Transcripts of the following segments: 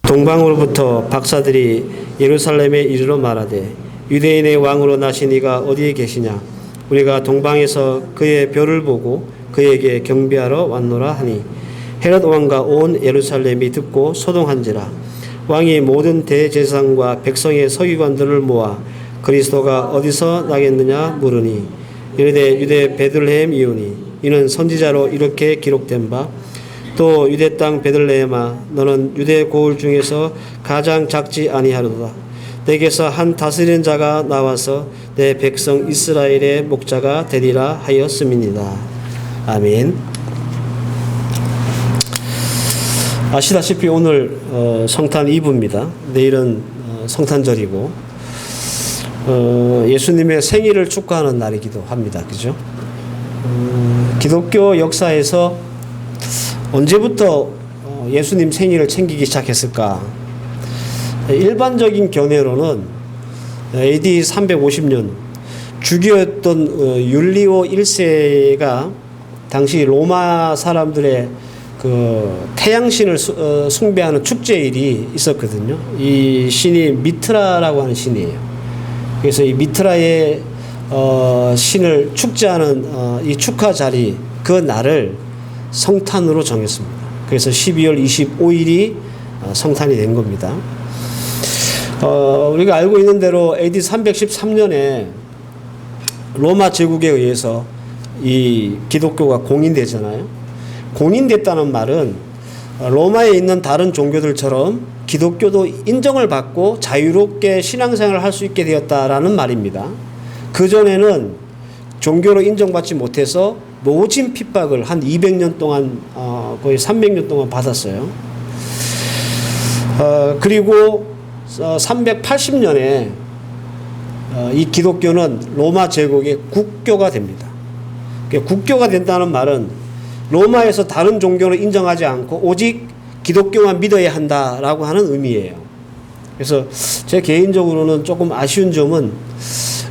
동방으로부터 박사들이 예루살렘에 이르러 말하되 유대인의 왕으로 나신 이가 어디에 계시냐? 우리가 동방에서 그의 별을 보고 그에게 경배하러 왔노라 하니 헤롯 왕과 온 예루살렘이 듣고 소동한지라. 왕이 모든 대제사장과 백성의 서기관들을 모아 그리스도가 어디서 나겠느냐 물으니 이르되 유대 베들레헴이오니 이는 선지자로 이렇게 기록된 바 또 유대 땅 베들레헴아 너는 유대 고을 중에서 가장 작지 아니하로다. 내게서 한 다스리는 자가 나와서 내 백성 이스라엘의 목자가 되리라 하였음이니라. 아멘. 아시다시피 오늘 성탄 이브입니다. 내일은 성탄절이고 예수님의 생일을 축하하는 날이기도 합니다. 그죠? 기독교 역사에서 언제부터 예수님 생일을 챙기기 시작했을까? 일반적인 견해로는 AD 350년 주교였던 율리오 1세가 당시 로마 사람들의 그 태양신을 숭배하는 축제일이 있었거든요. 이 신이 미트라라고 하는 신이에요. 그래서 이 미트라의 신을 축제하는 이 축하 자리 그 날을 성탄으로 정했습니다. 그래서 12월 25일이 성탄이 된 겁니다. 우리가 알고 있는 대로 AD 313년에 로마 제국에 의해서 이 기독교가 공인되잖아요. 공인됐다는 말은 로마에 있는 다른 종교들처럼 기독교도 인정을 받고 자유롭게 신앙생활을 할 수 있게 되었다라는 말입니다. 그전에는 종교로 인정받지 못해서 모진 핍박을 한 200년 동안 거의 300년 동안 받았어요. 그리고 380년에 이 기독교는 로마 제국의 국교가 됩니다. 국교가 된다는 말은 로마에서 다른 종교를 인정하지 않고 오직 기독교만 믿어야 한다라고 하는 의미예요. 그래서 제 개인적으로는 조금 아쉬운 점은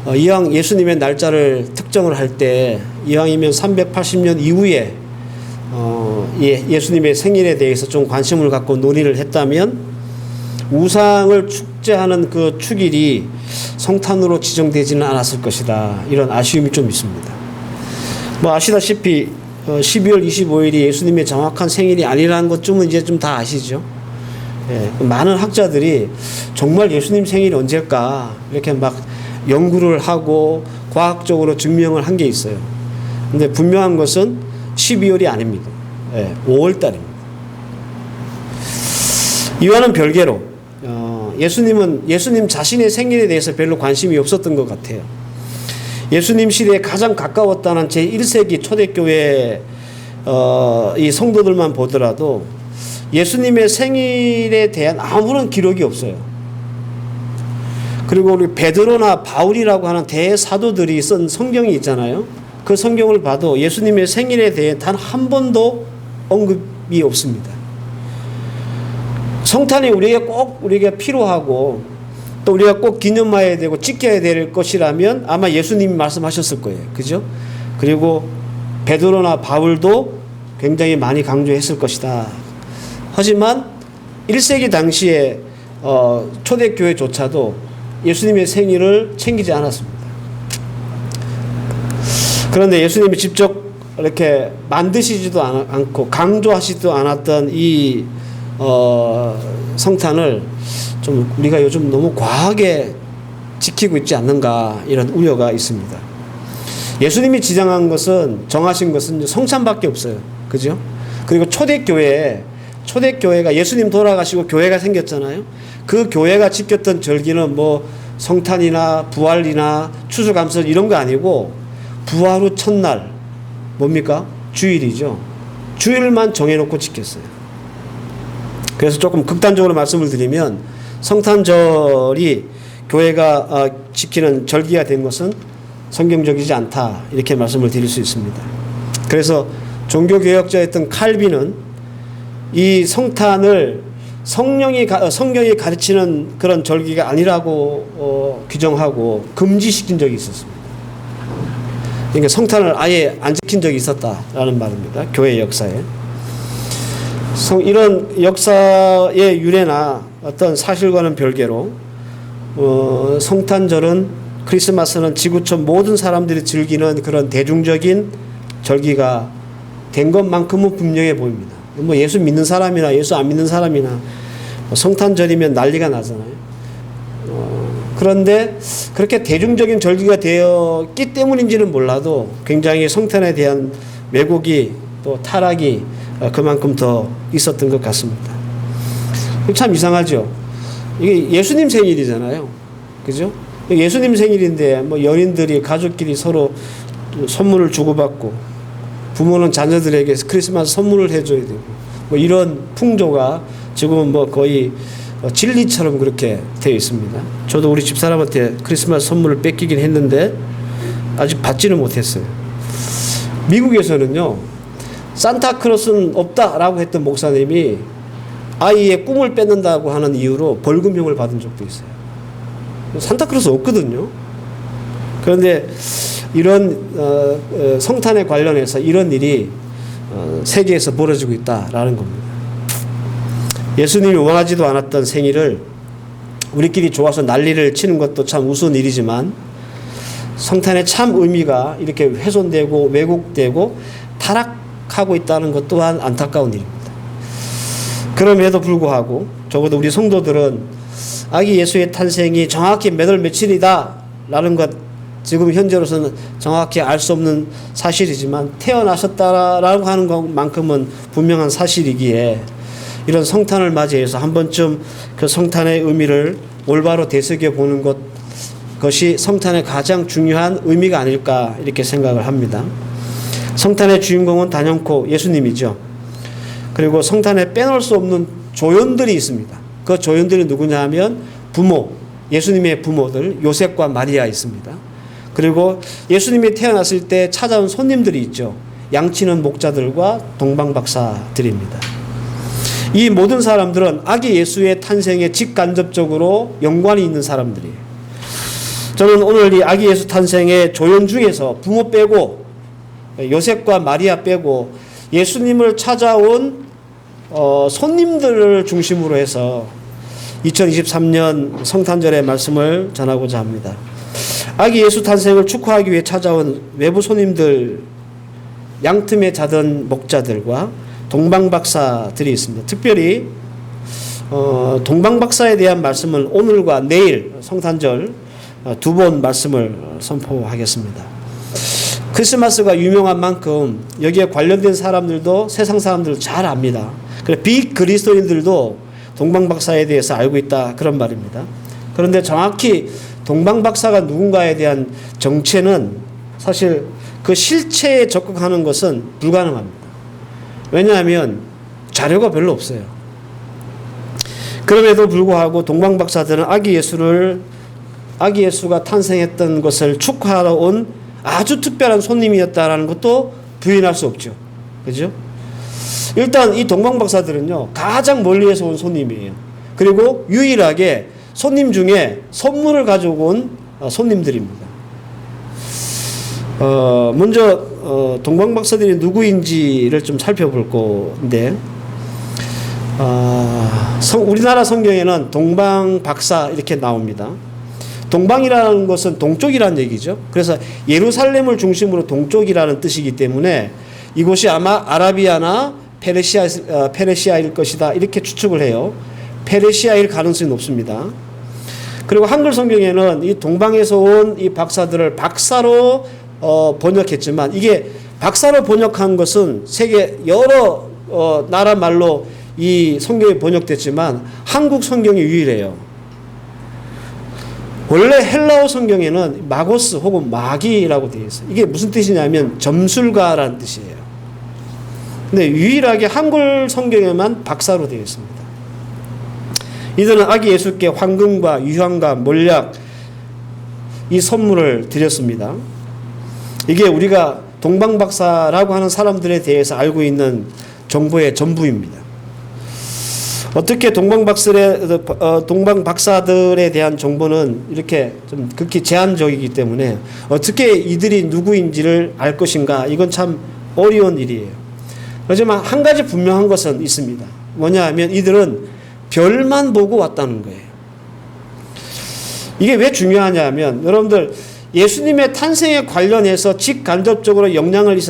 이왕 예수님의 날짜를 특정을 할 때 이왕이면 380년 이후에 예수님의 생일에 대해서 좀 관심을 갖고 논의를 했다면 우상을 축제하는 그 축일이 성탄으로 지정되지는 않았을 것이다. 이런 아쉬움이 좀 있습니다. 뭐 아시다시피 12월 25일이 예수님의 정확한 생일이 아니라는 것쯤은 이제 좀 다 아시죠? 예, 많은 학자들이 정말 예수님 생일이 언제일까 이렇게 막 연구를 하고 과학적으로 증명을 한 게 있어요. 근데 분명한 것은 12월이 아닙니다. 5월 달입니다. 이와는 별개로 예수님 자신의 생일에 대해서 별로 관심이 없었던 것 같아요. 예수님 시대에 가장 가까웠다는 제1세기 초대교회 이 성도들만 보더라도 예수님의 생일에 대한 아무런 기록이 없어요. 그리고 우리 베드로나 바울이라고 하는 대사도들이 쓴 성경이 있잖아요. 그 성경을 봐도 예수님의 생일에 대해 단 한 번도 언급이 없습니다. 성탄이 우리에게 필요하고 또 우리가 꼭 기념해야 되고 지켜야 될 것이라면 아마 예수님이 말씀하셨을 거예요. 그죠? 그리고 베드로나 바울도 굉장히 많이 강조했을 것이다. 하지만 1세기 당시에 초대교회조차도 예수님의 생일을 챙기지 않았습니다. 그런데 예수님이 직접 이렇게 만드시지도 않고 강조하시지도 않았던 이 성탄을 좀 우리가 요즘 너무 과하게 지키고 있지 않는가 이런 우려가 있습니다. 예수님이 정하신 것은 성찬밖에 없어요. 그죠? 그리고 초대교회가 예수님 돌아가시고 교회가 생겼잖아요. 그 교회가 지켰던 절기는 뭐 성탄이나 부활이나 추수감사 이런 거 아니고 부활 후 첫날 뭡니까? 주일이죠. 주일만 정해놓고 지켰어요. 그래서 조금 극단적으로 말씀을 드리면 성탄절이 교회가 지키는 절기가 된 것은 성경적이지 않다 이렇게 말씀을 드릴 수 있습니다. 그래서 종교개혁자였던 칼빈은 이 성탄을 성경이 가르치는 그런 절기가 아니라고 규정하고 금지시킨 적이 있었습니다. 그러니까 성탄을 아예 안 지킨 적이 있었다라는 말입니다. 교회 역사에. 이런 역사의 유래나 어떤 사실과는 별개로 성탄절은 크리스마스는 지구촌 모든 사람들이 즐기는 그런 대중적인 절기가 된 것만큼은 분명해 보입니다. 뭐 예수 믿는 사람이나 예수 안 믿는 사람이나 성탄절이면 난리가 나잖아요. 그런데 그렇게 대중적인 절기가 되었기 때문인지는 몰라도 굉장히 성탄에 대한 왜곡이 또 타락이 그만큼 더 있었던 것 같습니다. 참 이상하죠. 이게 예수님 생일이잖아요. 그죠? 예수님 생일인데 뭐 연인들이 가족끼리 서로 선물을 주고받고 부모는 자녀들에게 크리스마스 선물을 해줘야 되고 뭐 이런 풍조가 지금은 뭐 거의 진리처럼 그렇게 되어 있습니다. 저도 우리 집사람한테 크리스마스 선물을 뺏기긴 했는데 아직 받지는 못했어요. 미국에서는요, 산타크로스는 없다라고 했던 목사님이 아이의 꿈을 뺏는다고 하는 이유로 벌금형을 받은 적도 있어요. 산타크로스 없거든요. 그런데 이런 성탄에 관련해서 이런 일이 세계에서 벌어지고 있다라는 겁니다. 예수님이 원하지도 않았던 생일을 우리끼리 좋아서 난리를 치는 것도 참 우스운 일이지만 성탄의 참 의미가 이렇게 훼손되고 왜곡되고 타락하고 있다는 것 또한 안타까운 일입니다. 그럼에도 불구하고 적어도 우리 성도들은 아기 예수의 탄생이 정확히 몇 월 며칠이다 라는 것 지금 현재로서는 정확히 알 수 없는 사실이지만 태어나셨다라고 하는 것만큼은 분명한 사실이기에 이런 성탄을 맞이해서 한 번쯤 그 성탄의 의미를 올바로 되새겨보는 것이 성탄의 가장 중요한 의미가 아닐까 이렇게 생각을 합니다. 성탄의 주인공은 단연코 예수님이죠. 그리고 성탄에 빼놓을 수 없는 조연들이 있습니다. 그 조연들이 누구냐 하면 부모, 예수님의 부모들 요셉과 마리아 있습니다. 그리고 예수님이 태어났을 때 찾아온 손님들이 있죠. 양치는 목자들과 동방박사들입니다. 이 모든 사람들은 아기 예수의 탄생에 직간접적으로 연관이 있는 사람들이에요. 저는 오늘 이 아기 예수 탄생의 조연 중에서 부모 빼고 요셉과 마리아 빼고 예수님을 찾아온 손님들을 중심으로 해서 2023년 성탄절의 말씀을 전하고자 합니다. 아기 예수 탄생을 축하하기 위해 찾아온 외부 손님들, 양틈에 자던 목자들과 동방박사들이 있습니다. 특별히 동방박사에 대한 말씀은 오늘과 내일 성탄절 두 번 말씀을 선포하겠습니다. 크리스마스가 유명한 만큼 여기에 관련된 사람들도 세상 사람들 잘 압니다. 비그리스도인들도 동방박사에 대해서 알고 있다 그런 말입니다. 그런데 정확히 동방박사가 누군가에 대한 정체는 사실 그 실체에 접근하는 것은 불가능합니다. 왜냐하면 자료가 별로 없어요. 그럼에도 불구하고 동방박사들은 아기 예수가 탄생했던 것을 축하하러 온 아주 특별한 손님이었다라는 것도 부인할 수 없죠. 그죠? 일단 이 동방박사들은요, 가장 멀리에서 온 손님이에요. 그리고 유일하게 손님 중에 선물을 가지고 온 손님들입니다. 먼저 동방박사들이 누구인지를 좀 살펴볼 건데, 우리나라 성경에는 동방박사 이렇게 나옵니다. 동방이라는 것은 동쪽이라는 얘기죠. 그래서 예루살렘을 중심으로 동쪽이라는 뜻이기 때문에 이곳이 아마 아라비아나 페르시아일 것이다 이렇게 추측을 해요. 페르시아일 가능성이 높습니다. 그리고 한글 성경에는 이 동방에서 온 이 박사들을 박사로 번역했지만 이게 박사로 번역한 것은 세계 여러 나라 말로 이 성경이 번역됐지만 한국 성경이 유일해요. 원래 헬라어 성경에는 마고스 혹은 마기라고 되어 있어요. 이게 무슨 뜻이냐면 점술가라는 뜻이에요. 근데 유일하게 한글 성경에만 박사로 되어 있습니다. 이들은 아기 예수께 황금과 유향과 몰약 이 선물을 드렸습니다. 이게 우리가 동방박사라고 하는 사람들에 대해서 알고 있는 정보의 전부입니다. 어떻게 동방박사들에 대한 정보는 이렇게 좀 극히 제한적이기 때문에 어떻게 이들이 누구인지를 알 것인가 이건 참 어려운 일이에요. 하지만 한 가지 분명한 것은 있습니다. 뭐냐 하면 이들은 별만 보고 왔다는 거예요. 이게 왜 중요하냐 하면 여러분들 예수님의 탄생에 관련해서 직간접적으로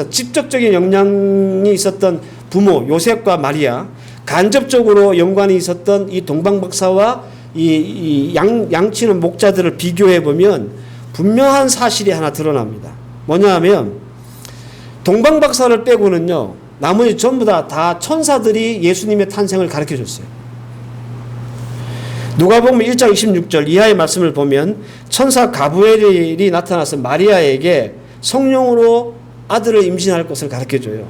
직접적인 영향이 있었던 부모 요셉과 마리아, 간접적으로 연관이 있었던 이 동방박사와 이 양치는 목자들을 비교해 보면 분명한 사실이 하나 드러납니다. 뭐냐 하면 동방박사를 빼고는요, 나머지 전부 다 천사들이 예수님의 탄생을 가르쳐 줬어요. 누가복음 1장 26절 이하의 말씀을 보면 천사 가브리엘이 나타나서 마리아에게 성령으로 아들을 임신할 것을 가르쳐 줘요.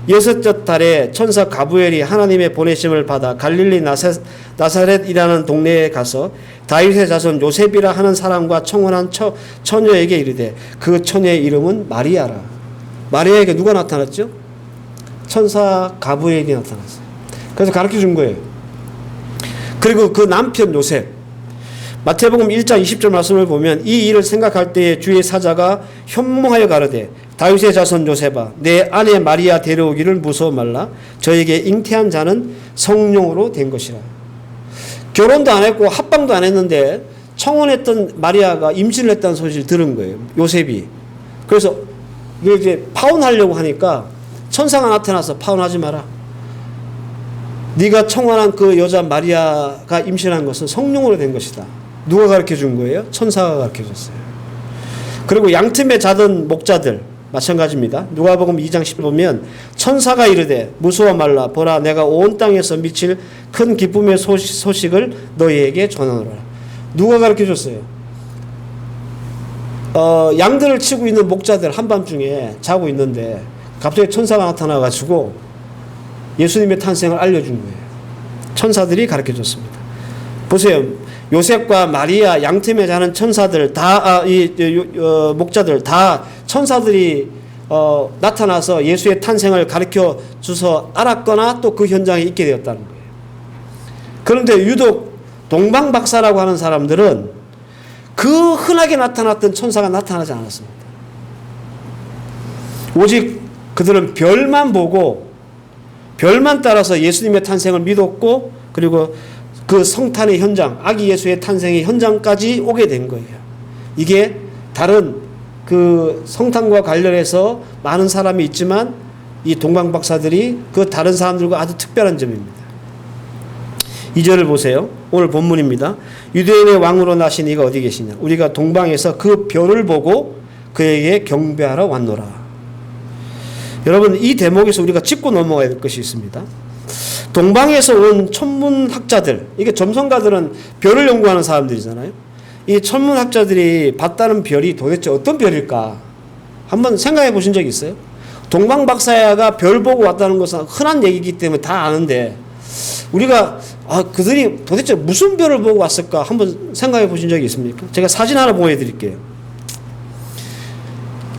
여섯째 달에 천사 가브리엘이 하나님의 보내심을 받아 갈릴리 나사렛이라는 동네에 가서 다윗의 자손 요셉이라 하는 사람과 청혼한 처녀에게 이르되 그 처녀의 이름은 마리아라. 마리아에게 누가 나타났죠? 천사 가브리엘이 나타났어요. 그래서 가르쳐 준 거예요. 그리고 그 남편 요셉, 마태복음 1장 20절 말씀을 보면 이 일을 생각할 때에 주의 사자가 현몽하여 가로되 다윗의 자손 요셉아 내 아내 마리아 데려오기를 무서워 말라. 저에게 잉태한 자는 성령으로 된 것이라. 결혼도 안 했고 합방도 안 했는데 청혼했던 마리아가 임신을 했다는 소식을 들은 거예요. 요셉이. 그래서 이제 파혼하려고 하니까 천사가 나타나서 파혼하지 마라. 네가 청혼한 그 여자 마리아가 임신한 것은 성령으로 된 것이다. 누가 가르쳐 준 거예요? 천사가 가르쳐 줬어요. 그리고 양틈에 자던 목자들 마찬가지입니다. 누가복음 2장 10절 보면 천사가 이르되 무서워 말라. 보라 내가 온 땅에서 미칠 큰 기쁨의 소식을 너희에게 전하노라. 누가 가르쳐 줬어요? 양들을 치고 있는 목자들 한밤중에 자고 있는데 갑자기 천사가 나타나가지고 예수님의 탄생을 알려준 거예요. 천사들이 가르쳐 줬습니다. 보세요. 요셉과 마리아 양틈에 자는 천사들 목자들 다 천사들이 나타나서 예수의 탄생을 가르쳐 줘서 알았거나 또 그 현장에 있게 되었다는 거예요. 그런데 유독 동방박사라고 하는 사람들은 그 흔하게 나타났던 천사가 나타나지 않았습니다. 오직 그들은 별만 보고 별만 따라서 예수님의 탄생을 믿었고 그리고 그 성탄의 현장, 아기 예수의 탄생의 현장까지 오게 된 거예요. 이게 다른 그 성탄과 관련해서 많은 사람이 있지만 이 동방박사들이 그 다른 사람들과 아주 특별한 점입니다. 2절을 보세요. 오늘 본문입니다. 유대인의 왕으로 나신 이가 어디 계시냐? 우리가 동방에서 그 별을 보고 그에게 경배하러 왔노라. 여러분 이 대목에서 우리가 짚고 넘어가야 될 것이 있습니다. 동방에서 온 천문학자들, 이게 점성가들은 별을 연구하는 사람들이잖아요. 이 천문학자들이 봤다는 별이 도대체 어떤 별일까? 한번 생각해 보신 적이 있어요? 동방박사야가 별 보고 왔다는 것은 흔한 얘기이기 때문에 다 아는데 우리가 그들이 도대체 무슨 별을 보고 왔을까? 한번 생각해 보신 적이 있습니까? 제가 사진 하나 보여드릴게요.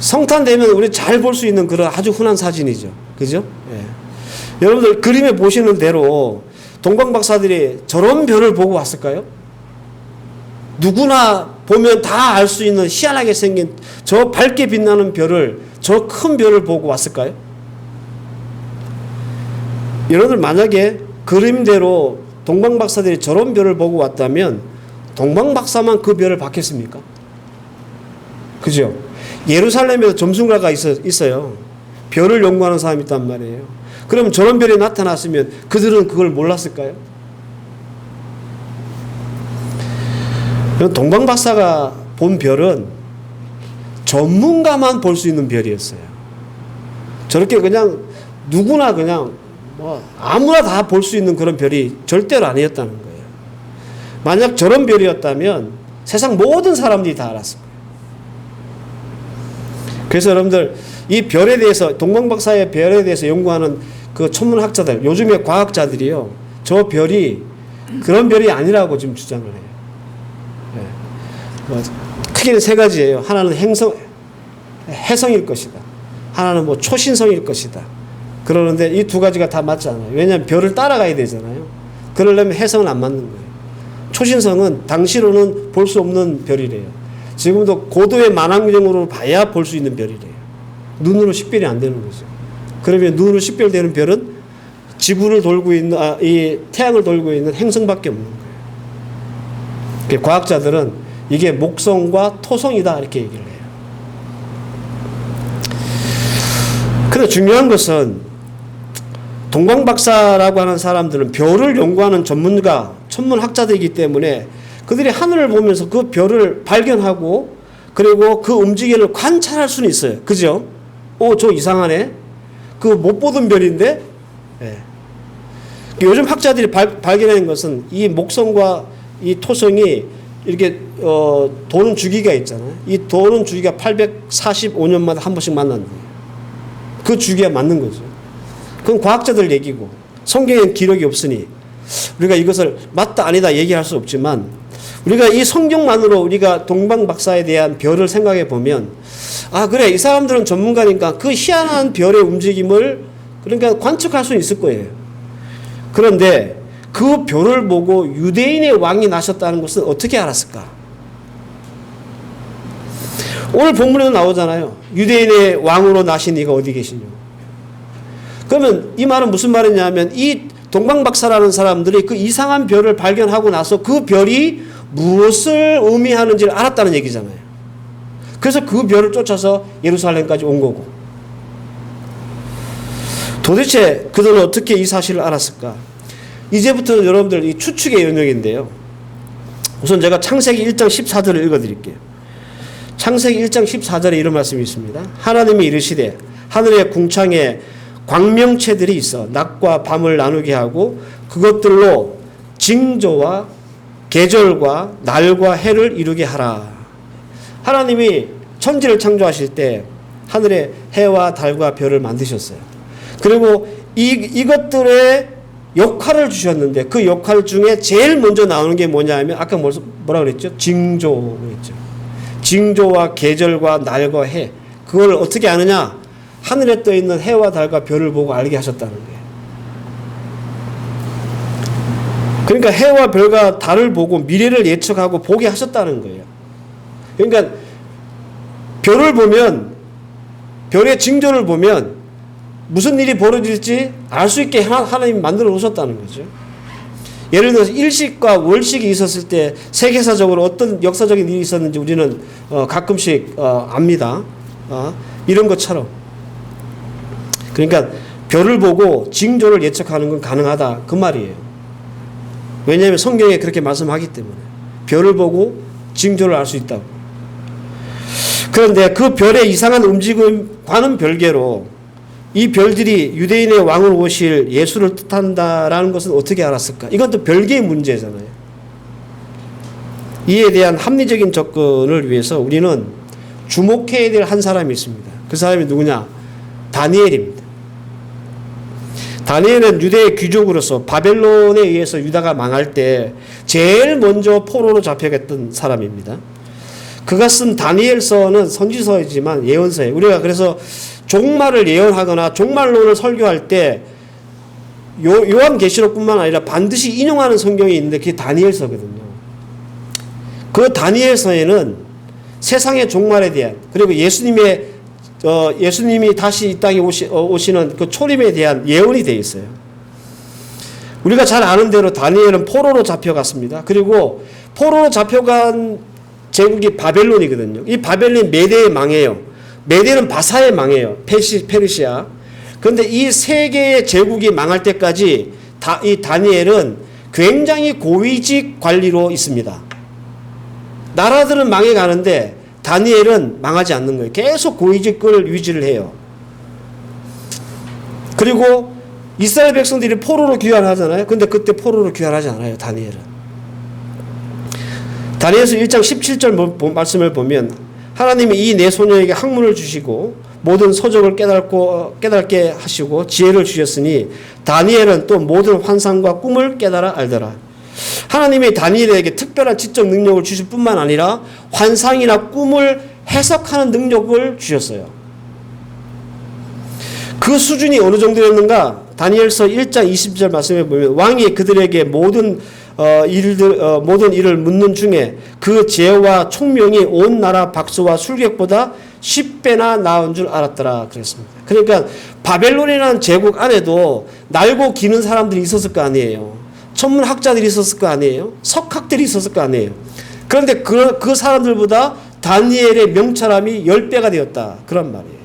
성탄 되면 우리 잘 볼 수 있는 그런 아주 흔한 사진이죠. 그죠? 예. 여러분들 그림에 보시는 대로 동방박사들이 저런 별을 보고 왔을까요? 누구나 보면 다 알 수 있는 희한하게 생긴 저 밝게 빛나는 별을, 저 큰 별을 보고 왔을까요? 여러분들 만약에 그림대로 동방박사들이 저런 별을 보고 왔다면 동방박사만 그 별을 봤겠습니까? 그죠? 예루살렘에도 점술가가 있어요. 별을 연구하는 사람이 있단 말이에요. 그럼 저런 별이 나타났으면 그들은 그걸 몰랐을까요? 동방박사가 본 별은 전문가만 볼 수 있는 별이었어요. 저렇게 그냥 누구나 그냥 아무나 다 볼 수 있는 그런 별이 절대로 아니었다는 거예요. 만약 저런 별이었다면 세상 모든 사람들이 다 알았을 거예요. 그래서 여러분들 이 별에 대해서 동방박사의 별에 대해서 연구하는 그 천문학자들, 요즘의 과학자들이요, 저 별이 그런 별이 아니라고 지금 주장을 해요. 네. 크게는 세 가지예요. 하나는 해성일 것이다. 하나는 초신성일 것이다. 그러는데 이 두 가지가 다 맞지 않아요. 왜냐하면 별을 따라가야 되잖아요. 그러려면 해성은 안 맞는 거예요. 초신성은 당시로는 볼 수 없는 별이래요. 지금도 고도의 만원경으로 봐야 볼 수 있는 별이래요. 눈으로 식별이 안 되는 거죠. 그러면 눈으로 식별되는 별은 지구를 돌고 있는 이 태양을 돌고 있는 행성밖에 없는 거예요. 과학자들은 이게 목성과 토성이다 이렇게 얘기를 해요. 그런데 중요한 것은 동방박사라고 하는 사람들은 별을 연구하는 전문가, 천문학자들이기 때문에 그들이 하늘을 보면서 그 별을 발견하고 그리고 그 움직임을 관찰할 수는 있어요. 그죠? 저 이상하네. 그 못 보던 별인데. 네. 요즘 학자들이 발견한 것은 이 목성과 이 토성이 이렇게 도는 주기가 있잖아요. 이 도는 주기가 845년마다 한 번씩 만난다. 그 주기가 맞는 거죠. 그건 과학자들 얘기고 성경에는 기록이 없으니 우리가 이것을 맞다 아니다 얘기할 수 없지만 우리가 이 성경만으로 우리가 동방박사에 대한 별을 생각해 보면 그래 이 사람들은 전문가니까 그 희한한 별의 움직임을 그러니까 관측할 수 있을 거예요. 그런데 그 별을 보고 유대인의 왕이 나셨다는 것은 어떻게 알았을까? 오늘 본문에도 나오잖아요. 유대인의 왕으로 나신 이가 어디 계시냐. 그러면 이 말은 무슨 말이냐면 이 동방박사라는 사람들이 그 이상한 별을 발견하고 나서 그 별이 무엇을 의미하는지를 알았다는 얘기잖아요. 그래서 그 별을 쫓아서 예루살렘까지 온 거고. 도대체 그들은 어떻게 이 사실을 알았을까? 이제부터 여러분들 이 추측의 영역인데요. 우선 제가 창세기 1장 14절을 읽어드릴게요. 창세기 1장 14절에 이런 말씀이 있습니다. 하나님이 이르시되 하늘의 궁창에 광명체들이 있어 낮과 밤을 나누게 하고 그것들로 징조와 계절과 날과 해를 이루게 하라. 하나님이 천지를 창조하실 때 하늘에 해와 달과 별을 만드셨어요. 그리고 이것들의 역할을 주셨는데 그 역할 중에 제일 먼저 나오는 게 뭐냐 하면 아까 뭐라 그랬죠? 징조 그랬죠. 징조와 계절과 날과 해. 그걸 어떻게 아느냐? 하늘에 떠 있는 해와 달과 별을 보고 알게 하셨다는 거예요. 그러니까 해와 별과 달을 보고 미래를 예측하고 보게 하셨다는 거예요. 그러니까 별을 보면 별의 징조를 보면 무슨 일이 벌어질지 알 수 있게 하나님이 만들어 놓으셨다는 거죠. 예를 들어서 일식과 월식이 있었을 때 세계사적으로 어떤 역사적인 일이 있었는지 우리는 가끔씩 압니다. 이런 것처럼. 그러니까 별을 보고 징조를 예측하는 건 가능하다 그 말이에요. 왜냐하면 성경에 그렇게 말씀하기 때문에 별을 보고 징조를 알 수 있다고. 그런데 그 별의 이상한 움직임과는 별개로 이 별들이 유대인의 왕으로 오실 예수를 뜻한다라는 것은 어떻게 알았을까? 이건 또 별개의 문제잖아요. 이에 대한 합리적인 접근을 위해서 우리는 주목해야 될 한 사람이 있습니다. 그 사람이 누구냐? 다니엘입니다. 다니엘은 유대의 귀족으로서 바벨론에 의해서 유다가 망할 때 제일 먼저 포로로 잡혀갔던 사람입니다. 그가 쓴 다니엘서는 선지서이지만 예언서예요. 우리가 그래서 종말을 예언하거나 종말론을 설교할 때 요한계시록뿐만 아니라 반드시 인용하는 성경이 있는데 그게 다니엘서거든요. 그 다니엘서에는 세상의 종말에 대한 그리고 예수님이 다시 이 땅에 오시는 그 초림에 대한 예언이 되어 있어요. 우리가 잘 아는 대로 다니엘은 포로로 잡혀갔습니다. 그리고 포로로 잡혀간 제국이 바벨론이거든요. 이 바벨론이 메대에 망해요. 메대는 바사에 망해요. 페르시아. 그런데 이 세 개의 제국이 망할 때까지 이 다니엘은 굉장히 고위직 관리로 있습니다. 나라들은 망해가는데 다니엘은 망하지 않는 거예요. 계속 고위직을 유지를 해요. 그리고 이스라엘 백성들이 포로로 귀환하잖아요. 근데 그때 포로로 귀환하지 않아요. 다니엘은. 다니엘서 1장 17절 말씀을 보면 하나님이 이 내 소녀에게 학문을 주시고 모든 서적을 깨닫게 하시고 지혜를 주셨으니 다니엘은 또 모든 환상과 꿈을 깨달아 알더라. 하나님이 다니엘에게 특별한 지적 능력을 주실 뿐만 아니라 환상이나 꿈을 해석하는 능력을 주셨어요. 그 수준이 어느 정도였는가? 다니엘서 1장 20절 말씀에 보면 왕이 그들에게 모든 일을 묻는 중에 그 지혜와 총명이 온 나라 박수와 술객보다 10배나 나은 줄 알았더라 그랬습니다. 그러니까 바벨론이라는 제국 안에도 날고 기는 사람들이 있었을 거 아니에요. 천문학자들이 있었을 거 아니에요. 석학들이 있었을 거 아니에요. 그런데 그 사람들보다 다니엘의 명철함이 10배가 되었다. 그런 말이에요.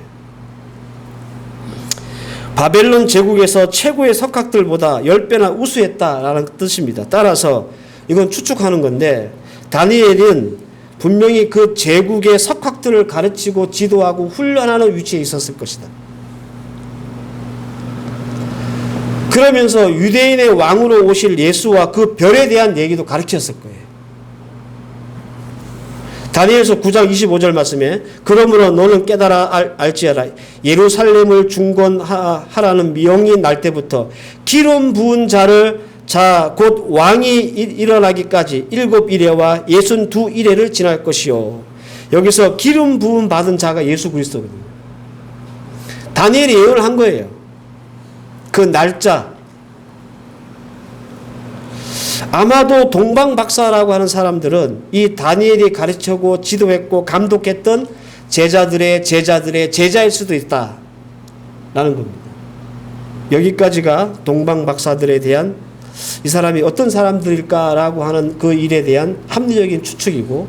바벨론 제국에서 최고의 석학들보다 10배나 우수했다라는 뜻입니다. 따라서 이건 추측하는 건데 다니엘은 분명히 그 제국의 석학들을 가르치고 지도하고 훈련하는 위치에 있었을 것이다. 그러면서 유대인의 왕으로 오실 예수와 그 별에 대한 얘기도 가르쳤을 거예요. 다니엘서 9장 25절 말씀에 그러므로 너는 깨달아 알지어라 예루살렘을 중건하라는 명이 날 때부터 기름 부은 자 곧 왕이 일어나기까지 7이레와 62이레를 지날 것이요. 여기서 기름 부음 받은 자가 예수 그리스도거든요. 다니엘이 예언을 한 거예요. 그 날짜. 아마도 동방박사라고 하는 사람들은 이 다니엘이 가르치고 지도했고 감독했던 제자들의 제자일 수도 있다라는 겁니다. 여기까지가 동방박사들에 대한 이 사람이 어떤 사람들일까라고 하는 그 일에 대한 합리적인 추측이고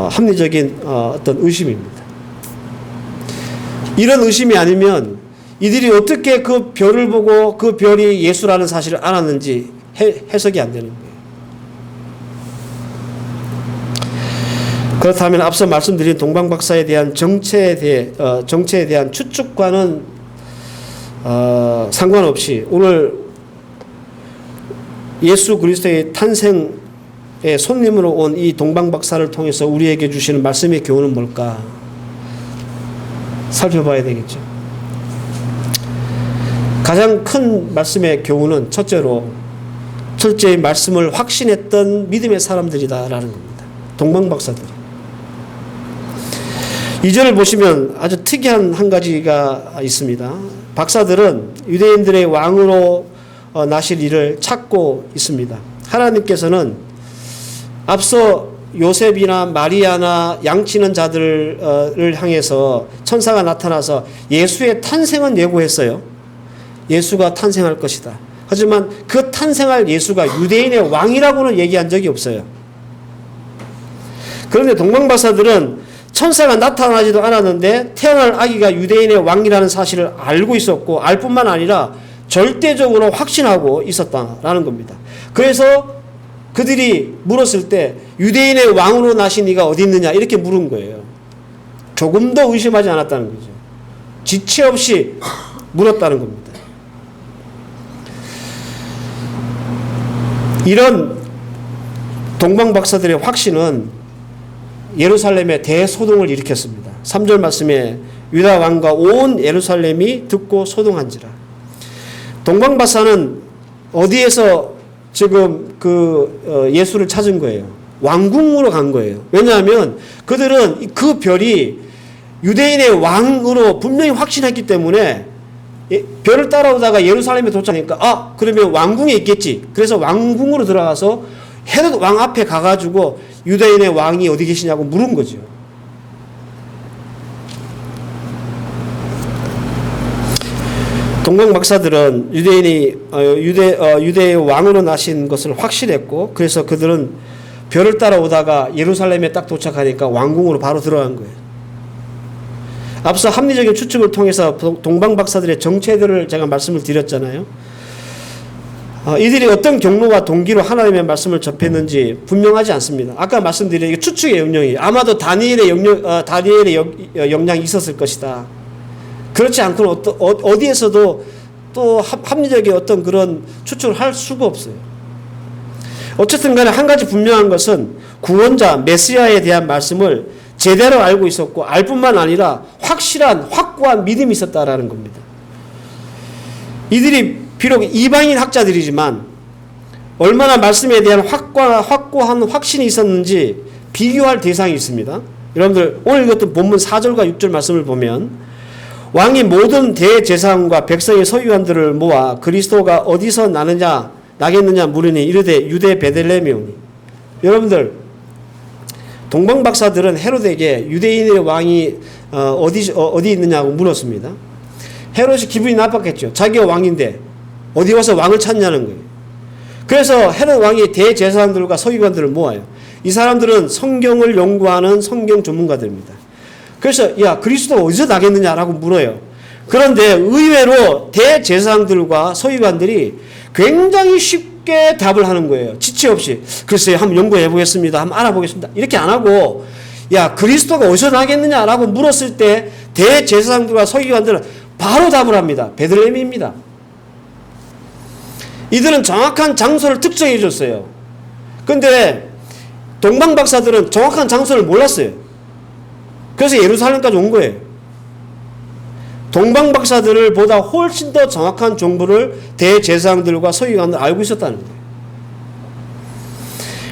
합리적인 어떤 의심입니다. 이런 의심이 아니면 이들이 어떻게 그 별을 보고 그 별이 예수라는 사실을 알았는지 해석이 안 되는 거예요. 그렇다면 앞서 말씀드린 동방박사에 대한 정체에 대한 추측과는 상관없이 오늘 예수 그리스도의 탄생의 손님으로 온 이 동방박사를 통해서 우리에게 주시는 말씀의 교훈은 뭘까? 살펴봐야 되겠죠. 가장 큰 말씀의 교훈은 첫째로 말씀을 확신했던 믿음의 사람들이다라는 겁니다. 동방박사들. 2절을 보시면 아주 특이한 한 가지가 있습니다. 박사들은 유대인들의 왕으로 나실 일을 찾고 있습니다. 하나님께서는 앞서 요셉이나 마리아나 양치는 자들을 향해서 천사가 나타나서 예수의 탄생은 예고했어요. 예수가 탄생할 것이다. 하지만 그 탄생할 예수가 유대인의 왕이라고는 얘기한 적이 없어요. 그런데 동방박사들은 천사가 나타나지도 않았는데 태어날 아기가 유대인의 왕이라는 사실을 알고 있었고 알 뿐만 아니라 절대적으로 확신하고 있었다라는 겁니다. 그래서 그들이 물었을 때 유대인의 왕으로 나신 이가 어디 있느냐 이렇게 물은 거예요. 조금 더 의심하지 않았다는 거죠. 지체 없이 물었다는 겁니다. 이런 동방박사들의 확신은 예루살렘에 대소동을 일으켰습니다. 3절 말씀에 유다 왕과 온 예루살렘이 듣고 소동한지라. 동방박사는 어디에서 지금 예수를 찾은 거예요? 왕궁으로 간 거예요. 왜냐하면 그들은 그 별이 유대인의 왕으로 분명히 확신했기 때문에 별을 따라오다가 예루살렘에 도착하니까 그러면 왕궁에 있겠지. 그래서 왕궁으로 들어가서 헤롯 왕 앞에 가가지고 유대인의 왕이 어디 계시냐고 물은 거죠. 동방박사들은 유대의 왕으로 나신 것을 확실했고 그래서 그들은 별을 따라오다가 예루살렘에 딱 도착하니까 왕궁으로 바로 들어간 거예요. 앞서 합리적인 추측을 통해서 동방박사들의 정체들을 제가 말씀을 드렸잖아요. 이들이 어떤 경로와 동기로 하나님의 말씀을 접했는지 분명하지 않습니다. 아까 말씀드린 이게 추측의 영역이에요. 아마도 다니엘의 역량이 있었을 것이다. 그렇지 않고는 어디에서도 또 합리적인 어떤 그런 추측을 할 수가 없어요. 어쨌든 간에 한 가지 분명한 것은 구원자 메시아에 대한 말씀을 제대로 알고 있었고 알 뿐만 아니라 확고한 믿음이 있었다라는 겁니다. 이들이 비록 이방인 학자들이지만 얼마나 말씀에 대한 확고한 확신이 있었는지 비교할 대상이 있습니다. 여러분들 오늘 읽었던 본문 4절과 6절 말씀을 보면 왕이 모든 대제사장과 백성의 서기관들을 모아 그리스도가 어디서 나겠느냐 물으니 이르되 유대 베들레헴이오니. 여러분들 동방박사들은 헤롯에게 유대인의 왕이 어디 있느냐고 물었습니다. 헤롯이 기분이 나빴겠죠. 자기가 왕인데 어디 와서 왕을 찾냐는 거예요. 그래서 헤롯 왕이 대제사장들과 서기관들을 모아요. 이 사람들은 성경을 연구하는 성경 전문가들입니다. 그래서 야, 그리스도가 어디서 나겠느냐라고 물어요. 그런데 의외로 대제사장들과 서기관들이 굉장히 쉽게 답을 하는 거예요. 지체 없이. 글쎄요, 한번 연구해 보겠습니다. 한번 알아보겠습니다. 이렇게 안 하고 야, 그리스도가 어디서 나겠느냐라고 물었을 때 대제사장들과 서기관들은 바로 답을 합니다. 베들레헴입니다. 이들은 정확한 장소를 특정해 줬어요. 근데 동방박사들은 정확한 장소를 몰랐어요. 그래서 예루살렘까지 온 거예요. 동방박사들을 보다 훨씬 더 정확한 정보를 대제사장들과 서기관들 알고 있었다는 거예요.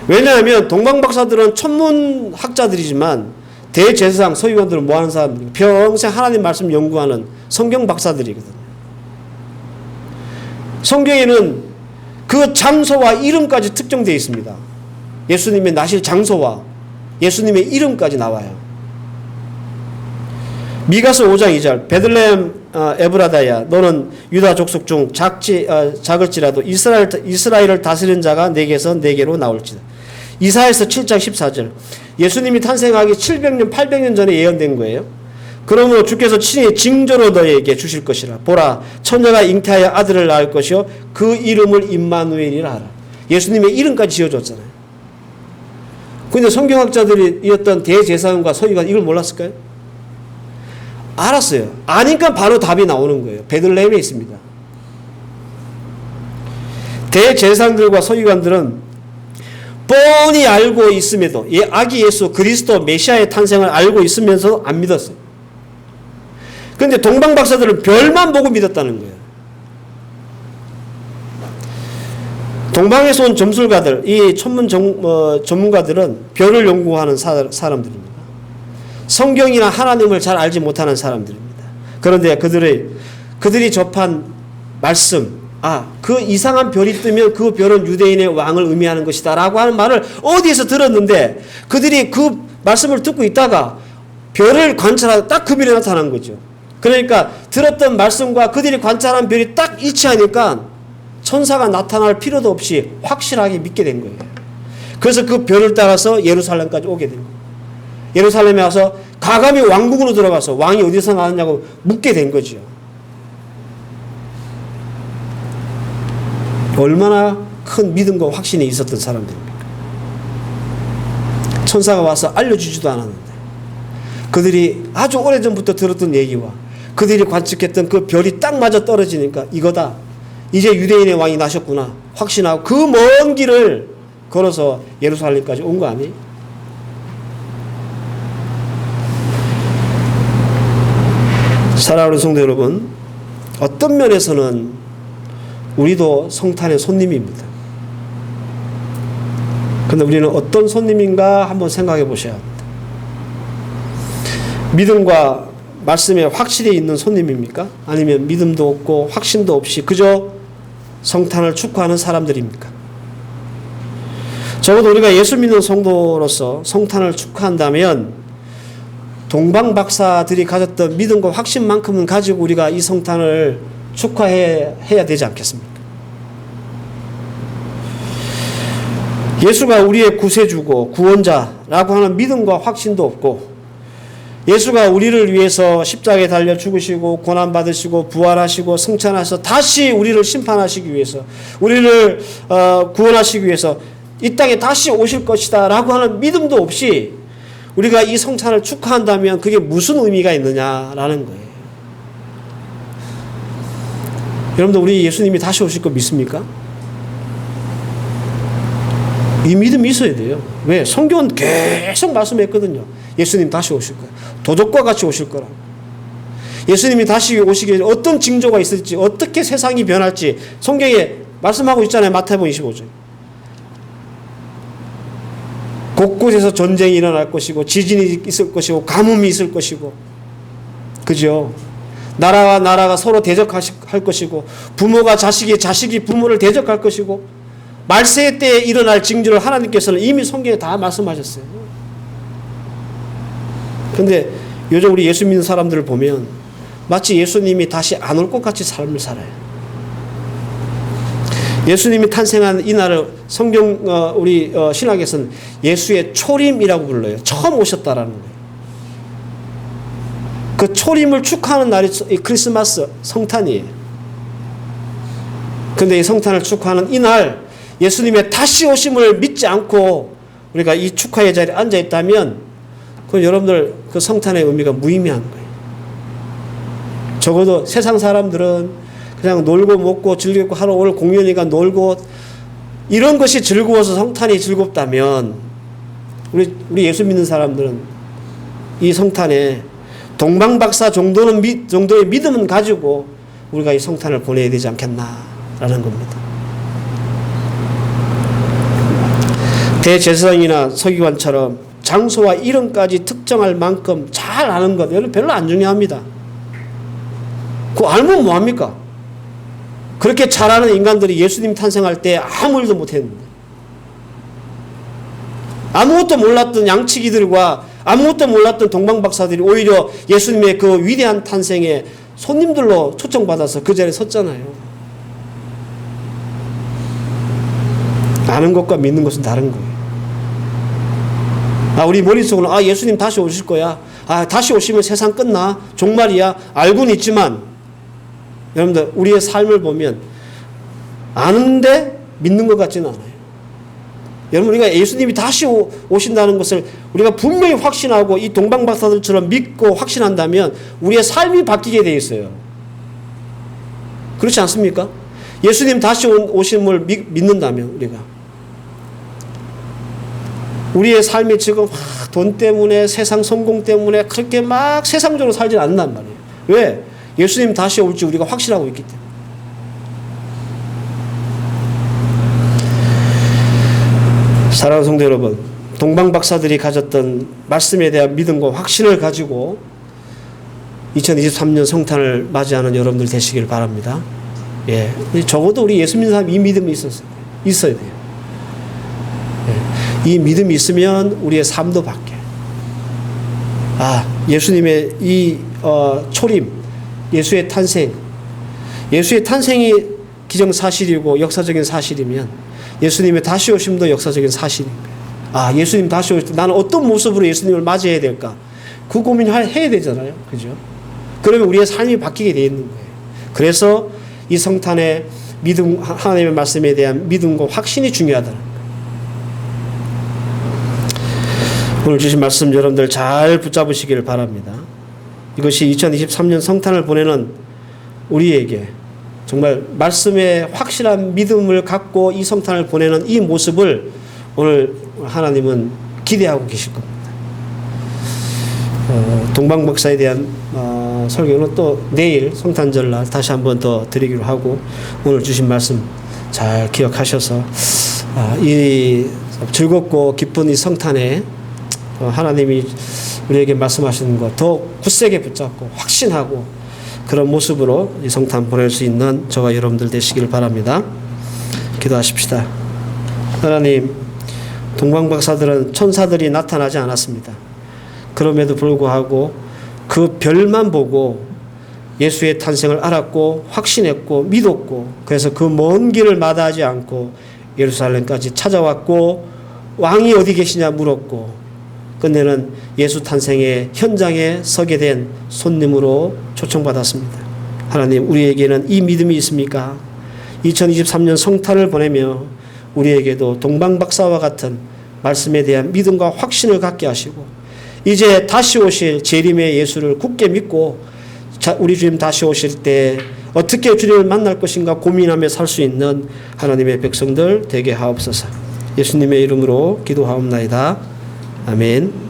왜냐하면 동방박사들은 천문학자들이지만 대제사장, 서기관들은 뭐 하는 사람들이 평생 하나님 말씀 연구하는 성경 박사들이거든요. 성경에는 그 장소와 이름까지 특정되어 있습니다. 예수님의 나실 장소와 예수님의 이름까지 나와요. 미가서 5장 2절 베들레헴 에브라다야 너는 유다 족속 중 작을지라도 이스라엘을 다스리는 자가 내게서 내게로 나올지다. 이사야서 7장 14절 예수님이 탄생하기 700년 800년 전에 예언된 거예요. 그러므로 주께서 친히 징조로 너에게 주실 것이라. 보라 처녀가 잉태하여 아들을 낳을 것이요 그 이름을 임마누엘이라 하라. 예수님의 이름까지 지어줬잖아요. 그런데 성경학자들이었던 대제사장과 서기관 이걸 몰랐을까요? 알았어요. 아니까 바로 답이 나오는 거예요. 베들레헴에 있습니다. 대제사장들과 서기관들은 뻔히 알고 있음에도 아기 예수 그리스도 메시아의 탄생을 알고 있으면서 안 믿었어요. 그런데 동방박사들은 별만 보고 믿었다는 거예요. 동방에서 온 점술가들, 이 천문 전문가들은 별을 연구하는 사람들입니다. 성경이나 하나님을 잘 알지 못하는 사람들입니다. 그런데 그들이 접한 말씀, 그 이상한 별이 뜨면 그 별은 유대인의 왕을 의미하는 것이다 라고 하는 말을 어디에서 들었는데 그들이 그 말씀을 듣고 있다가 별을 관찰하다 딱 그 별이 나타난 거죠. 그러니까 들었던 말씀과 그들이 관찰한 별이 딱 일치하니까 천사가 나타날 필요도 없이 확실하게 믿게 된 거예요. 그래서 그 별을 따라서 예루살렘까지 오게 된 거예요. 예루살렘에 와서 가감히 왕궁으로 들어가서 왕이 어디서 나왔냐고 묻게 된 거죠. 얼마나 큰 믿음과 확신이 있었던 사람들입니까? 천사가 와서 알려주지도 않았는데 그들이 아주 오래전부터 들었던 얘기와 그들이 관측했던 그 별이 딱 맞아 떨어지니까 이거다. 이제 유대인의 왕이 나셨구나. 확신하고 그 먼 길을 걸어서 예루살렘까지 온 거 아니에요? 사랑하는 성도 여러분, 어떤 면에서는 우리도 성탄의 손님입니다. 그런데 우리는 어떤 손님인가 한번 생각해 보셔야 합니다. 믿음과 말씀에 확실히 있는 손님입니까? 아니면 믿음도 없고 확신도 없이 그저 성탄을 축하하는 사람들입니까? 적어도 우리가 예수 믿는 성도로서 성탄을 축하한다면 동방박사들이 가졌던 믿음과 확신만큼은 가지고 우리가 이 성탄을 축하해야 되지 않겠습니까? 예수가 우리의 구세주고 구원자라고 하는 믿음과 확신도 없고 예수가 우리를 위해서 십자가에 달려 죽으시고 고난받으시고 부활하시고 승천하셔서 다시 우리를 심판하시기 위해서 우리를 구원하시기 위해서 이 땅에 다시 오실 것이다 라고 하는 믿음도 없이 우리가 이 성탄을 축하한다면 그게 무슨 의미가 있느냐라는 거예요. 여러분들 우리 예수님이 다시 오실 거 믿습니까? 이 믿음이 있어야 돼요. 왜? 성경은 계속 말씀했거든요. 예수님 다시 오실 거예요. 도적과 같이 오실 거라고. 예수님이 다시 오시기 전에 어떤 징조가 있을지 어떻게 세상이 변할지 성경에 말씀하고 있잖아요. 마태복음 25장. 곳곳에서 전쟁이 일어날 것이고 지진이 있을 것이고 가뭄이 있을 것이고 그죠? 나라와 나라가 서로 대적할 것이고 부모가 자식이 부모를 대적할 것이고 말세 때에 일어날 징조를 하나님께서는 이미 성경에 다 말씀하셨어요. 근데 요즘 우리 예수 믿는 사람들을 보면 마치 예수님이 다시 안 올 것 같이 삶을 살아요. 예수님이 탄생한 이날을 성경 우리 신학에서는 예수의 초림이라고 불러요. 처음 오셨다라는 거예요. 그 초림을 축하하는 날이 크리스마스 성탄이에요. 근데 이 성탄을 축하하는 이날 예수님의 다시 오심을 믿지 않고 우리가 이 축하의 자리에 앉아 있다면 그건 여러분들 그 성탄의 의미가 무의미한 거예요. 적어도 세상 사람들은 그냥 놀고 먹고 즐기고 하루 오늘 공연이니까 놀고 이런 것이 즐거워서 성탄이 즐겁다면 우리 예수 믿는 사람들은 이 성탄에 동방박사 정도의 믿음은 가지고 우리가 이 성탄을 보내야 되지 않겠나라는 겁니다. 대제사장이나 서기관처럼 장소와 이름까지 특정할 만큼 잘 아는 것 여러분 별로 안 중요합니다. 그거 알면 뭐합니까? 그렇게 잘 아는 인간들이 예수님 탄생할 때 아무 일도 못했는데 아무것도 몰랐던 양치기들과 아무것도 몰랐던 동방박사들이 오히려 예수님의 그 위대한 탄생에 손님들로 초청받아서 그 자리에 섰잖아요. 아는 것과 믿는 것은 다른 거예요. 우리 머릿속으로는 예수님 다시 오실 거야. 다시 오시면 세상 끝나. 종말이야. 알고는 있지만 여러분들 우리의 삶을 보면 아는데 믿는 것 같지는 않아요. 여러분 우리가 예수님이 다시 오신다는 것을 우리가 분명히 확신하고 이 동방박사들처럼 믿고 확신한다면 우리의 삶이 바뀌게 돼 있어요. 그렇지 않습니까? 예수님 다시 오심을 믿는다면 우리의 삶이 지금 돈 때문에 세상 성공 때문에 그렇게 막 세상적으로 살지 않는단 말이에요. 왜? 예수님 다시 올지 우리가 확신하고 있기 때문에. 사랑하는 성도 여러분, 동방박사들이 가졌던 말씀에 대한 믿음과 확신을 가지고 2023년 성탄을 맞이하는 여러분들 되시길 바랍니다. 예, 적어도 우리 예수 믿는 사람 이 믿음이 있어야 돼요. 예, 이 믿음이 있으면 우리의 삶도 바뀌어요. 예수님의 이 초림, 예수의 탄생이 기정사실이고 역사적인 사실이면 예수님의 다시 오심도 역사적인 사실입니다. 예수님 다시 오실 때 나는 어떤 모습으로 예수님을 맞이해야 될까? 그 고민을 해야 되잖아요. 그죠? 그러면 우리의 삶이 바뀌게 되어 있는 거예요. 그래서 이 성탄의 믿음, 하나님의 말씀에 대한 믿음과 확신이 중요하다는 거예요. 오늘 주신 말씀 여러분들 잘 붙잡으시기를 바랍니다. 이것이 2023년 성탄을 보내는 우리에게 정말 말씀에 확실한 믿음을 갖고 이 성탄을 보내는 이 모습을 오늘 하나님은 기대하고 계실 겁니다. 동방박사에 대한 설교는 또 내일 성탄절날 다시 한번 더 드리기로 하고 오늘 주신 말씀 잘 기억하셔서 이 즐겁고 기쁜 이 성탄에 하나님이 우리에게 말씀하시는 것 더 굳세게 붙잡고 확신하고 그런 모습으로 이 성탄 보낼 수 있는 저와 여러분들 되시길 바랍니다. 기도하십시다. 하나님, 동방박사들은 천사들이 나타나지 않았습니다. 그럼에도 불구하고 그 별만 보고 예수의 탄생을 알았고 확신했고 믿었고 그래서 그 먼 길을 마다하지 않고 예루살렘까지 찾아왔고 왕이 어디 계시냐 물었고 끝내는 예수 탄생의 현장에 서게 된 손님으로 초청받았습니다. 하나님, 우리에게는 이 믿음이 있습니까? 2023년 성탄을 보내며 우리에게도 동방박사와 같은 말씀에 대한 믿음과 확신을 갖게 하시고 이제 다시 오실 재림의 예수를 굳게 믿고 우리 주님 다시 오실 때 어떻게 주님을 만날 것인가 고민하며 살 수 있는 하나님의 백성들 되게 하옵소서. 예수님의 이름으로 기도하옵나이다. 아멘.